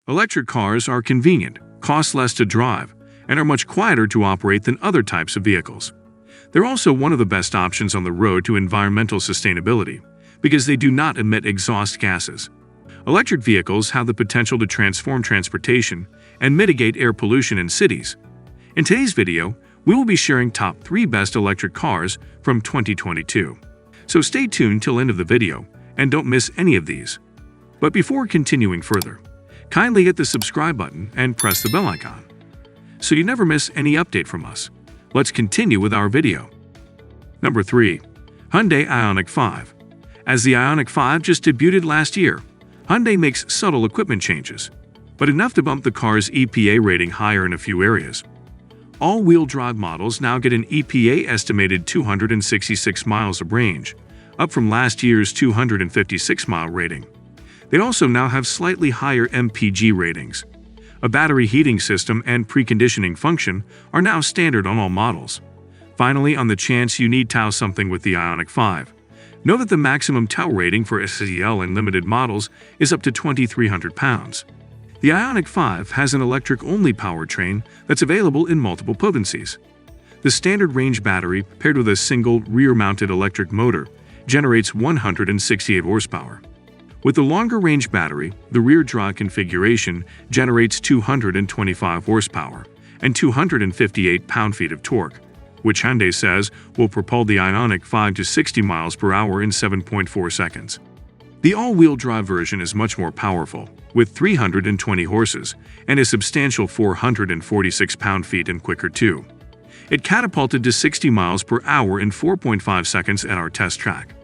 Electric cars are convenient, cost less to drive, and are much quieter to operate than other types of vehicles. They're also one of the best options on the road to environmental sustainability because they do not emit exhaust gases. Electric vehicles have the potential to transform transportation and mitigate air pollution in cities. In today's video, we will be sharing top 3 best electric cars from 2022. So stay tuned till end of the video and don't miss any of these. But before continuing further, kindly hit the subscribe button and press the bell icon so you never miss any update from us. Let's continue with our video. Number 3. Hyundai Ioniq 5. As the Ioniq 5 just debuted last year, Hyundai makes subtle equipment changes, but enough to bump the car's EPA rating higher in a few areas. All-wheel drive models now get an EPA estimated 266 miles of range, up from last year's 256-mile rating. They also now have slightly higher MPG ratings. A battery heating system and preconditioning function are now standard on all models. Finally, on the chance you need tow something with the Ioniq 5, know that the maximum tow rating for SEL and limited models is up to 2,300 pounds. The Ioniq 5 has an electric-only powertrain that's available in multiple potencies. The standard range battery, paired with a single rear-mounted electric motor, generates 168 horsepower. With the longer range battery, the rear drive configuration generates 225 horsepower and 258 pound-feet of torque, which Hyundai says will propel the Ioniq 5 to 60 miles per hour in 7.4 seconds. The all-wheel drive version is much more powerful, with 320 horses and a substantial 446 pound-feet and quicker too. It catapulted to 60 miles per hour in 4.5 seconds at our test track.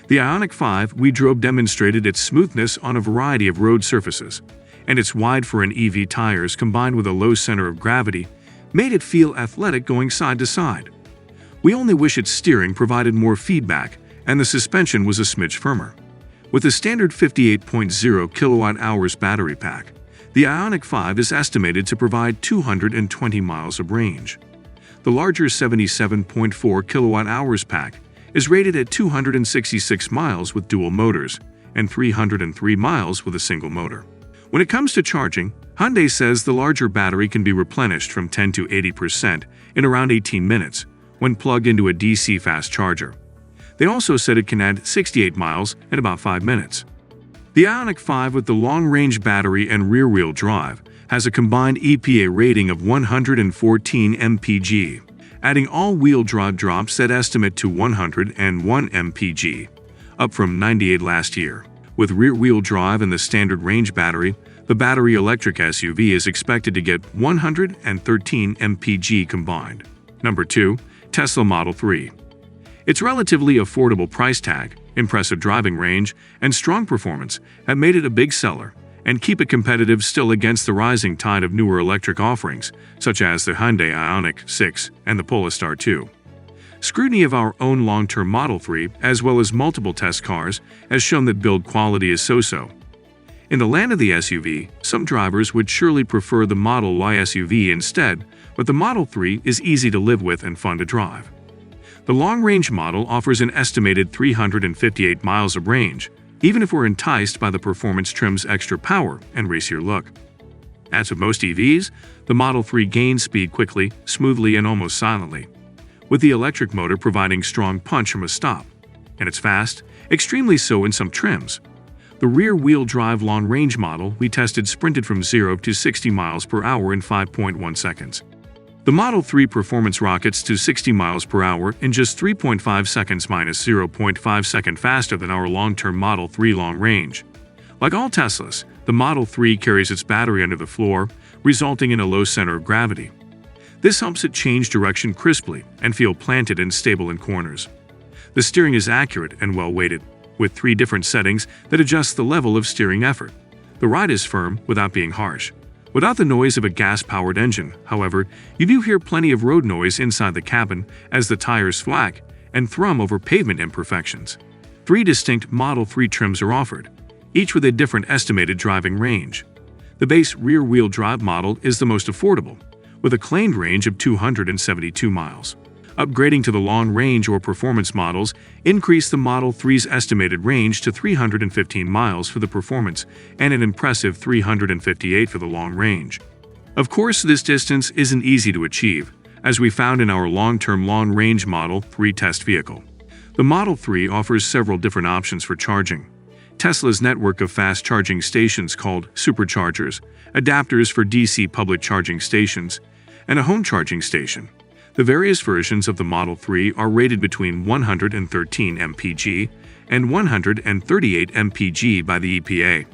The Ioniq 5 we drove demonstrated its smoothness on a variety of road surfaces, and its wide for an EV tires combined with a low center of gravity made it feel athletic going side to side. We only wish its steering provided more feedback and the suspension was a smidge firmer. With a standard 58.0 kilowatt-hours battery pack, the Ioniq 5 is estimated to provide 220 miles of range. The larger 77.4 kilowatt-hours pack is rated at 266 miles with dual motors and 303 miles with a single motor. When it comes to charging, Hyundai says the larger battery can be replenished from 10 to 80% in around 18 minutes when plugged into a DC fast charger. They also said it can add 68 miles in about 5 minutes. The Ioniq 5 with the long-range battery and rear-wheel drive has a combined EPA rating of 114 mpg. Adding all-wheel drive drops that estimate to 101 mpg, up from 98 last year. With rear-wheel drive and the standard range battery, the battery electric SUV is expected to get 113 mpg combined. Number 2. Tesla Model 3. Its relatively affordable price tag, impressive driving range, and strong performance have made it a big seller and keep it competitive still against the rising tide of newer electric offerings, such as the Hyundai Ioniq 6 and the Polestar 2. Scrutiny of our own long-term Model 3, as well as multiple test cars, has shown that build quality is so-so. In the land of the SUV, some drivers would surely prefer the Model Y SUV instead, but the Model 3 is easy to live with and fun to drive. The long-range model offers an estimated 358 miles of range, even if we're enticed by the performance trim's extra power and racier look. As with most EVs, the Model 3 gains speed quickly, smoothly, and almost silently, with the electric motor providing strong punch from a stop. And it's fast, extremely so in some trims. The rear-wheel drive long-range model we tested sprinted from 0 to 60 miles per hour in 5.1 seconds. The Model 3 performance rockets to 60 miles per hour in just 3.5 seconds minus 0.5 second faster than our long-term Model 3 long range. Like all Teslas, the Model 3 carries its battery under the floor, resulting in a low center of gravity. This helps it change direction crisply and feel planted and stable in corners. The steering is accurate and well-weighted, with 3 different settings that adjust the level of steering effort. The ride is firm without being harsh. Without the noise of a gas-powered engine, however, you do hear plenty of road noise inside the cabin as the tires flack and thrum over pavement imperfections. 3 distinct Model 3 trims are offered, each with a different estimated driving range. The base rear-wheel drive model is the most affordable, with a claimed range of 272 miles. Upgrading to the long-range or performance models increased the Model 3's estimated range to 315 miles for the performance and an impressive 358 for the long range. Of course, this distance isn't easy to achieve, as we found in our long-term long-range Model 3 test vehicle. The Model 3 offers several different options for charging. Tesla's network of fast charging stations called superchargers, adapters for DC public charging stations, and a home charging station. The various versions of the Model 3 are rated between 113 mpg and 138 mpg by the EPA.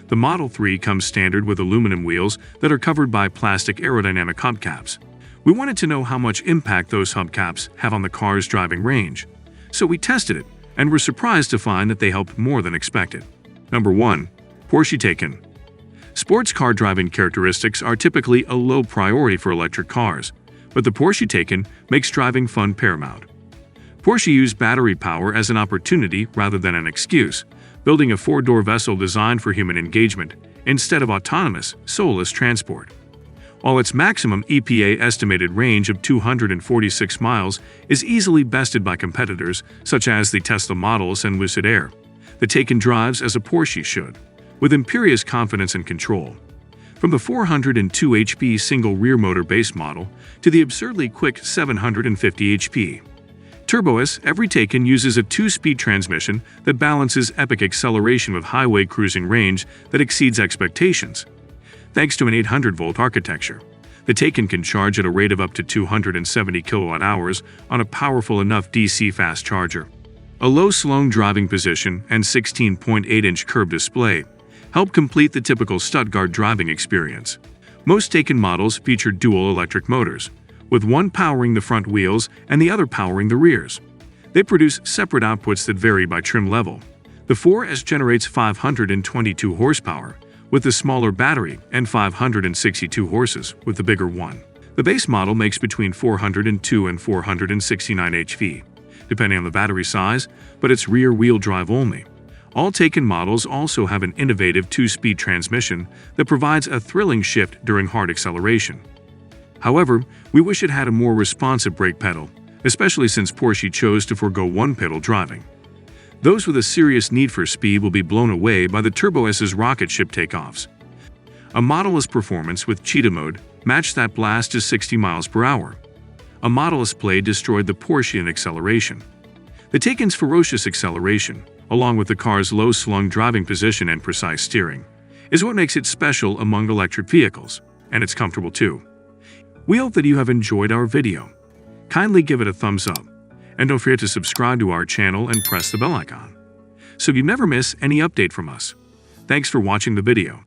The Model 3 comes standard with aluminum wheels that are covered by plastic aerodynamic hubcaps. We wanted to know how much impact those hubcaps have on the car's driving range, so we tested it and were surprised to find that they helped more than expected. Number 1. Porsche Taycan. Sports car driving characteristics are typically a low priority for electric cars, but the Porsche Taycan makes driving fun paramount. Porsche used battery power as an opportunity rather than an excuse, building a four-door vessel designed for human engagement instead of autonomous, soulless transport. While its maximum EPA estimated range of 246 miles is easily bested by competitors such as the Tesla Model S and Lucid Air, the Taycan drives as a Porsche should, with imperious confidence and control. From the 402 HP single rear motor base model to the absurdly quick 750 HP Turbo S, every Taycan uses a 2-speed transmission that balances epic acceleration with highway cruising range that exceeds expectations. Thanks to an 800-volt architecture, the Taycan can charge at a rate of up to 270 kWh on a powerful enough DC fast charger. A low slung driving position and 16.8-inch curved display help complete the typical Stuttgart driving experience. Most Taycan models feature dual electric motors, with one powering the front wheels and the other powering the rears. They produce separate outputs that vary by trim level. The 4S generates 522 horsepower with the smaller battery and 562 horses with the bigger one. The base model makes between 402 and 469 HP, depending on the battery size, but it's rear-wheel drive only. All Taycan models also have an innovative 2-speed transmission that provides a thrilling shift during hard acceleration. However, we wish it had a more responsive brake pedal, especially since Porsche chose to forego one-pedal driving. Those with a serious need for speed will be blown away by the Turbo S's rocket ship takeoffs. A Model S performance with cheetah mode matched that blast to 60 miles per hour. A Model S Play destroyed the Porsche in acceleration. The Taycan's ferocious acceleration, along with the car's low-slung driving position and precise steering, is what makes it special among electric vehicles, and it's comfortable too. We hope that you have enjoyed our video. Kindly give it a thumbs up, and don't forget to subscribe to our channel and press the bell icon, so you never miss any update from us. Thanks for watching the video.